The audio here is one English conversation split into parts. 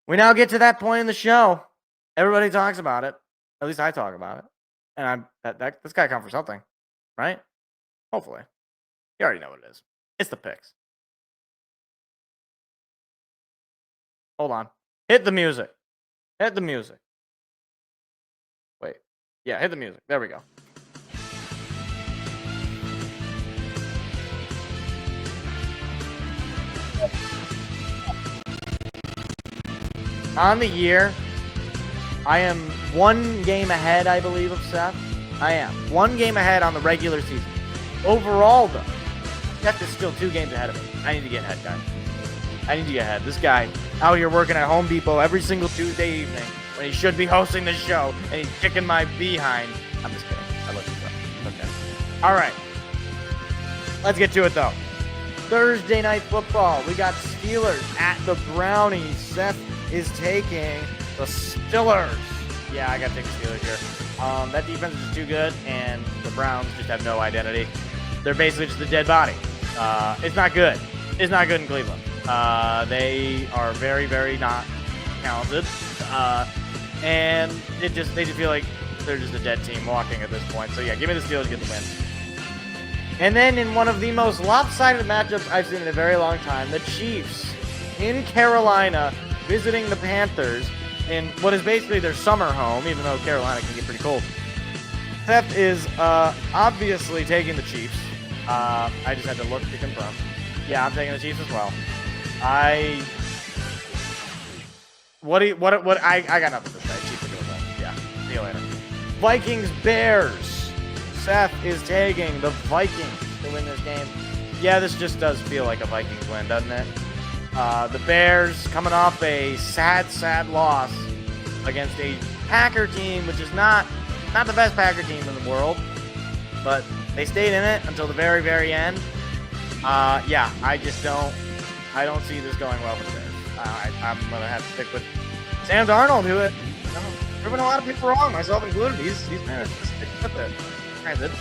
We now get to that point in the show. Everybody talks about it. At least I talk about it. And that's got to come for something, right? Hopefully. You already know what it is. It's the picks. Hold on. Hit the music. Hit the music. Wait. Yeah, hit the music. There we go. On the year, I am 1 game ahead, I believe, of Seth. I am. 1 game ahead on the regular season. Overall, though, Seth is still 2 games ahead of me. I need to get ahead, guys. I need to get ahead. This guy out here working at Home Depot every single Tuesday evening when he should be hosting the show, and he's kicking my behind. I'm just kidding. I love you, Seth. Okay. All right. Let's get to it, though. Thursday Night Football. We got Steelers at the Brownies. Seth is taking the Steelers. Yeah, I got to take the Steelers here. That defense is just too good, and the Browns just have no identity. They're basically just a dead body. It's not good. It's not good in Cleveland. They are very, very not talented. And they just feel like they're just a dead team walking at this point. So, yeah, give me the Steelers to get the win. And then in one of the most lopsided matchups I've seen in a very long time, the Chiefs in Carolina visiting the Panthers in what is basically their summer home, even though Carolina can get pretty cold. Seth is obviously taking the Chiefs. I just had to look to confirm. Yeah, I'm taking the Chiefs as well. I got nothing to say. Chiefs are gonna win. Yeah. See you later. Vikings Bears. Seth is taking the Vikings to win this game. Yeah, this just does feel like a Vikings win, doesn't it? The Bears coming off a sad loss against a Packer team, which is not the best Packer team in the world, but they stayed in it until the very, very end. Yeah, I don't see this going well with the Bears. I'm gonna have to stick with Sam Darnold, who proving a lot of people wrong, myself included. He's managed to stick with it. Granted,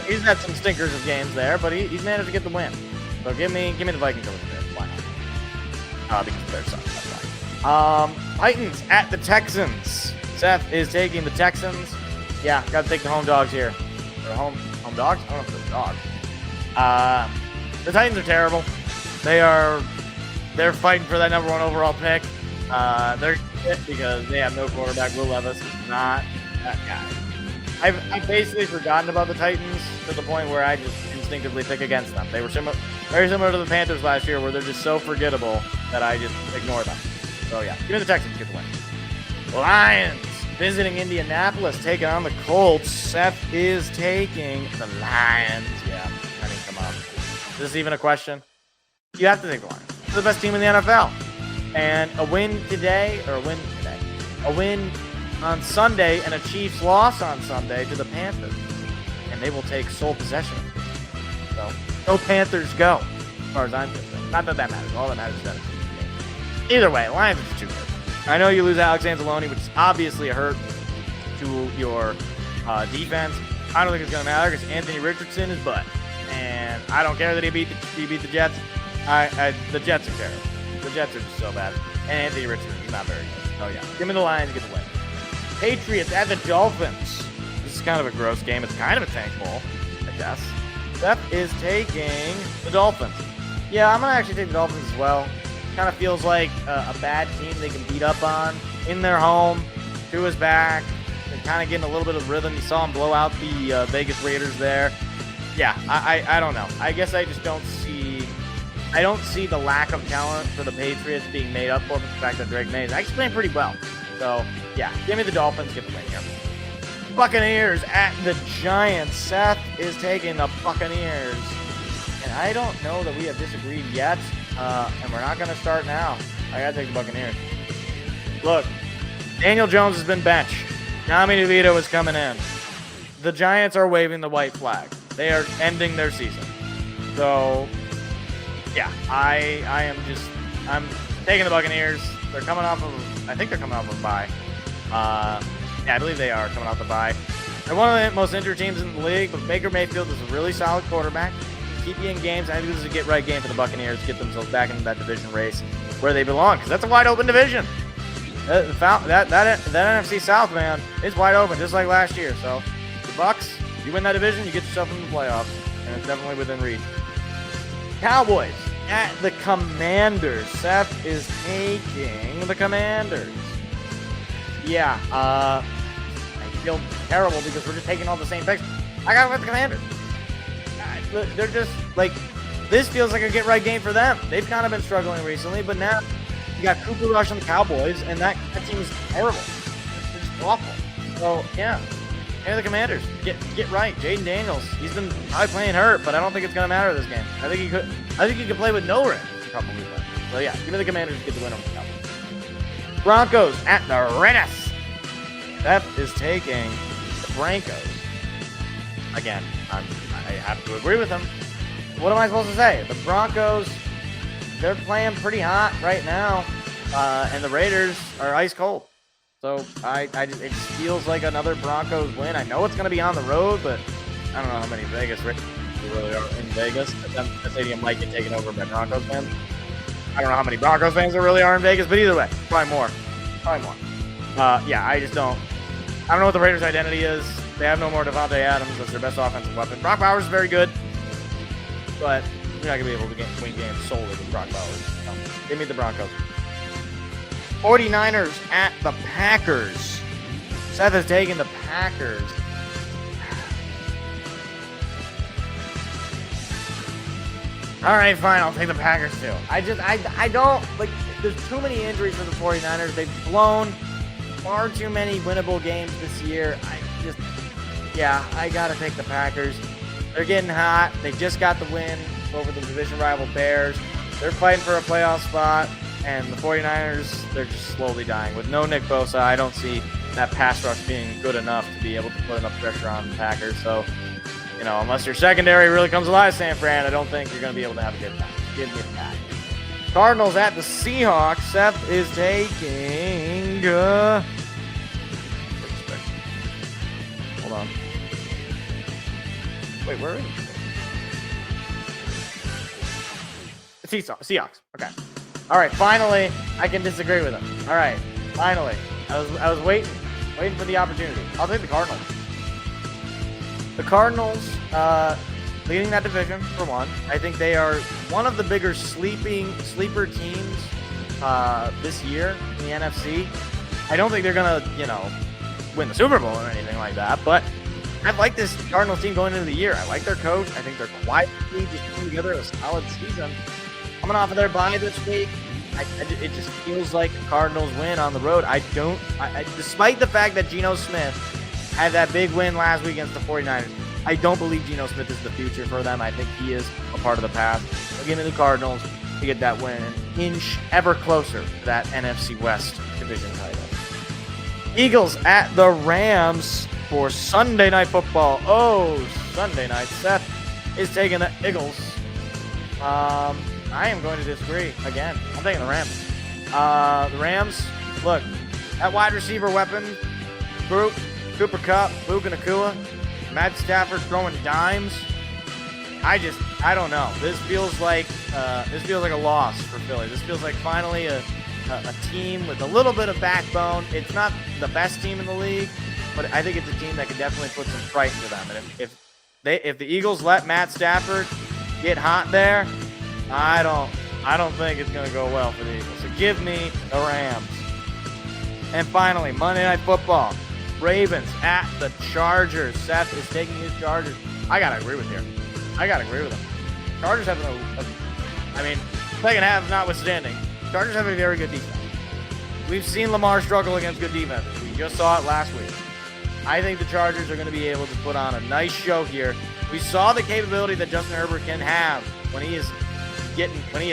he's had some stinkers of games there, but he's managed to get the win. So give me the Vikings over the Bears. Why not? Because the Bears suck. That's fine. Titans at the Texans. Seth is taking the Texans. Yeah, got to take the home dogs here. Or home dogs? I don't know if they're dogs. The Titans are terrible. They're fighting for that number 1 overall pick. They're shit because they have no quarterback. Will Levis is not that guy. I've basically forgotten about the Titans to the point where I just instinctively pick against them. They were very similar to the Panthers last year, where they're just so forgettable that I just ignore them. So yeah, give me the Texans, get the win. Lions visiting Indianapolis, taking on the Colts. Seth is taking the Lions. Yeah, I mean, come on. Is this even a question? You have to take the Lions. They're the best team in the NFL. And a win on Sunday and a Chiefs loss on Sunday to the Panthers. And they will take sole possession. So, go Panthers, go. As far as I'm concerned. Not that matters. All that matters is that it's a game. Either way, Lions are too good. I know you lose Alex Anzalone, which is obviously a hurt to your defense. I don't think it's going to matter because Anthony Richardson is butt. And I don't care that he beat the Jets. The Jets are terrible. The Jets are just so bad. And Anthony Richardson is not very good. So, yeah. Give me the Lions to get the win. Patriots at the Dolphins. This is kind of a gross game. It's kind of a tank bowl, I guess. Seth is taking the Dolphins. Yeah, I'm going to actually take the Dolphins as well. Kind of feels like a bad team they can beat up on in their home. Tua's back. They're kind of getting a little bit of rhythm. You saw him blow out the Vegas Raiders there. Yeah, I don't know. I guess I just don't see the lack of talent for the Patriots being made up for the fact that Drake May is actually playing pretty well. So, yeah, give me the Dolphins, get the win here. Buccaneers at the Giants. Seth is taking the Buccaneers. And I don't know that we have disagreed yet, and we're not going to start now. I got to take the Buccaneers. Look, Daniel Jones has been benched. Tommy DeVito is coming in. The Giants are waving the white flag. They are ending their season. So, yeah, I'm taking the Buccaneers. They're coming off of, I think they're coming off of a bye. Yeah, I believe they are coming off the bye. They're one of the most injured teams in the league, but Baker Mayfield is a really solid quarterback. Keep you in games. I think this is a get-right game for the Buccaneers to get themselves back into that division race where they belong, because that's a wide-open division. That NFC South, man, it's wide open, just like last year. So the Bucks, you win that division, you get yourself in the playoffs, and it's definitely within reach. Cowboys at the Commanders. Seth is taking the Commanders. Yeah, I feel terrible because we're just taking all the same picks. I got to with the Commanders. They're just like, this feels like a get-right game for them. They've kind of been struggling recently, but now you got Cooper Rush on the Cowboys, and that team is terrible. It's just awful. So, yeah. And the Commanders, get right. Jaden Daniels, he's been probably playing hurt, but I don't think it's gonna matter this game. I think he could play with no rest. Probably play. So yeah, give me the Commanders to get the win over the Cowboys. Broncos at the Raiders. Seth is taking the Broncos. Again, I have to agree with him. What am I supposed to say? The Broncos, they're playing pretty hot right now, and the Raiders are ice cold. So it just feels like another Broncos win. I know it's going to be on the road, but I don't know how many Vegas Raiders really are in Vegas. The stadium might get taken over by Broncos fans. I don't know how many Broncos fans there really are in Vegas, but either way, probably more. Yeah, I don't know what the Raiders' identity is. They have no more Devontae Adams. That's their best offensive weapon. Brock Bowers is very good, but you're not going to be able to win games solely with Brock Bowers. So, give me the Broncos. 49ers at the Packers. Seth is taking the Packers. All right, fine. I'll take the Packers too. I don't, like, there's too many injuries for the 49ers. They've blown far too many winnable games this year. I got to take the Packers. They're getting hot. They just got the win over the division rival Bears. They're fighting for a playoff spot. And the 49ers, they're just slowly dying. With no Nick Bosa, I don't see that pass rush being good enough to be able to put enough pressure on the Packers. So, unless your secondary really comes alive, San Fran, I don't think you're going to be able to have a good time. Give me a pack. Cardinals at the Seahawks. Seth is taking... Hold on. Wait, where is it? Seahawks. Okay. All right, finally, I can disagree with him. All right, finally. I was waiting for the opportunity. I'll take the Cardinals. The Cardinals, leading that division, for one. I think they are one of the bigger sleeper teams this year in the NFC. I don't think they're going to, win the Super Bowl or anything like that, but I like this Cardinals team going into the year. I like their coach. I think they're quietly just putting together a solid season. Coming off of their bye this week, it just feels like a Cardinals win on the road. Despite the fact that Geno Smith had that big win last week against the 49ers, I don't believe Geno Smith is the future for them. I think he is a part of the past. So give me the Cardinals to get that win and inch ever closer to that NFC West division title. Eagles at the Rams for Sunday Night Football. Oh, Sunday night. Seth is taking the Eagles. I am going to disagree again. I'm taking the Rams. The Rams, look, that wide receiver weapon group, Cooper Kupp, Puka Nacua, Matt Stafford throwing dimes. I don't know. This feels like a loss for Philly. This feels like finally a team with a little bit of backbone. It's not the best team in the league, but I think it's a team that could definitely put some fright into them. And if the Eagles let Matt Stafford get hot there, I don't think it's going to go well for the Eagles. So give me the Rams. And finally, Monday Night Football. Ravens at the Chargers. Seth is taking his Chargers. I got to agree with here. I got to agree with him. Chargers have second half notwithstanding, Chargers have a very good defense. We've seen Lamar struggle against good defense. We just saw it last week. I think the Chargers are going to be able to put on a nice show here. We saw the capability that Justin Herbert can have when he is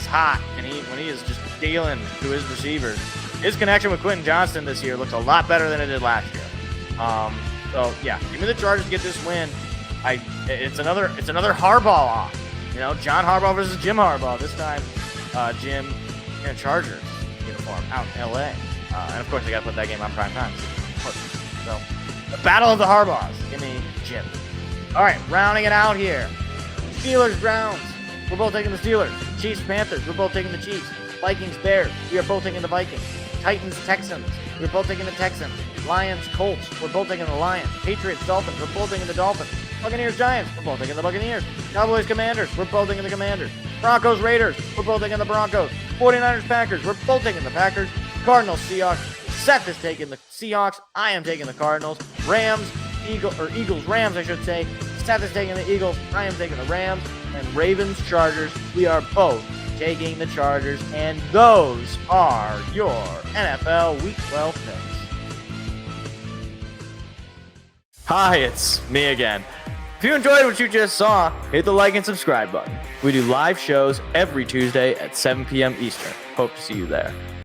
hot and when he is just dealing to his receivers. His connection with Quentin Johnston this year looks a lot better than it did last year. So yeah, give me the Chargers to get this win. It's another Harbaugh off. John Harbaugh versus Jim Harbaugh. This time, Jim in a Chargers uniform out in L.A. And of course, they got to put that game on prime time. So the battle of the Harbaughs. Give me Jim. All right, rounding it out here. Steelers, Browns. We're both taking the Steelers. Chiefs, Panthers. We're both taking the Chiefs. Vikings, Bears. We are both taking the Vikings. Titans, Texans. We're both taking the Texans. Lions, Colts. We're both taking the Lions. Patriots, Dolphins. We're both taking the Dolphins. Buccaneers, Giants. We're both taking the Buccaneers. Cowboys, Commanders. We're both taking the Commanders. Broncos, Raiders. We're both taking the Broncos. 49ers, Packers. We're both taking the Packers. Cardinals, Seahawks. Seth is taking the Seahawks. I am taking the Cardinals. Rams, Eagles, Rams, I should say. Seth is taking the Eagles. I am taking the Rams. And Ravens, Chargers. We are both taking the Chargers. And those are your NFL Week 12 picks. Hi, it's me again. If you enjoyed what you just saw, hit the like and subscribe button. We do live shows every Tuesday at 7 p.m. Eastern. Hope to see you there.